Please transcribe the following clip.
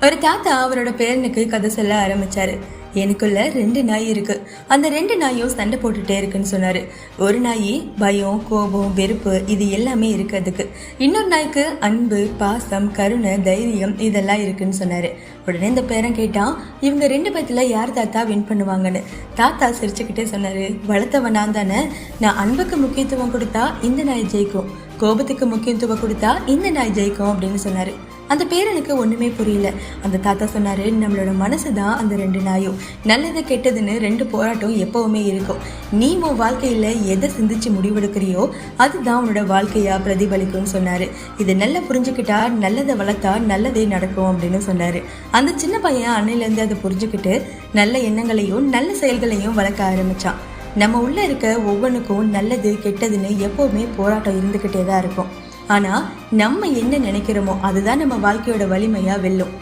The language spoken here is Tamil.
ஒரு தாத்தா அவரோட பேரனுக்கு கதை சொல்ல ஆரம்பிச்சாரு. எனக்குள்ள 2 நாய் இருக்கு. அந்த 2 நாயும் சண்டை போட்டுட்டே இருக்குன்னு சொன்னாரு. ஒரு நாய் பயம், கோபம், வெறுப்பு இது எல்லாமே இருக்கு அதுக்கு. இன்னொரு நாய்க்கு அன்பு, பாசம், கருணை, தைரியம் இதெல்லாம் இருக்குன்னு சொன்னாரு. உடனே இந்த பேரன் கேட்டான், இவங்க 2 பேத்துல யார் தாத்தா வின் பண்ணுவாங்கன்னு. தாத்தா சிரிச்சுக்கிட்டே சொன்னாரு, வளர்த்தவன் நான் தானே. நான் அன்புக்கு முக்கியத்துவம் கொடுத்தா இந்த நாய் ஜெயிக்கும், கோபத்துக்கு முக்கியத்துவம் கொடுத்தா இந்த நாய் ஜெயிக்கும் அப்படின்னு சொன்னாரு. அந்த பேரனுக்கு ஒண்ணுமே புரியல. அந்த தாத்தா சொன்னாரு, நம்மளோட மனசு தான் அந்த 2 நாயும். நல்லது கெட்டதுன்னு 2 போராட்டம் எப்பவுமே இருக்கும். நீ உன் வாழ்க்கையில எதை சிந்திச்சு முடிவெடுக்கிறியோ அதுதான் உன்னோட வாழ்க்கையா பிரதிபலிக்கும்னு சொன்னாரு. இதை நல்லா புரிஞ்சுக்கிட்டா, நல்லதை வளர்த்தா நல்லதே நடக்கும் அப்படின்னு சொன்னாரு. அந்த சின்ன பையன் அன்னையிலேருந்து அதை புரிஞ்சுக்கிட்டு நல்ல எண்ணங்களையும் நல்ல செயல்களையும் வளர்க்க ஆரம்பிச்சான். நம்ம உள்ள இருக்க ஒவ்வொன்றுக்கும் நல்லது கெட்டதுன்னு எப்பவுமே போராட்டம் இருந்துகிட்டே தான் இருக்கும். ஆனா நம்ம என்ன நினைக்கிறோமோ அதுதான் நம்ம வாழ்க்கையோட வலிமையா வெல்லும்.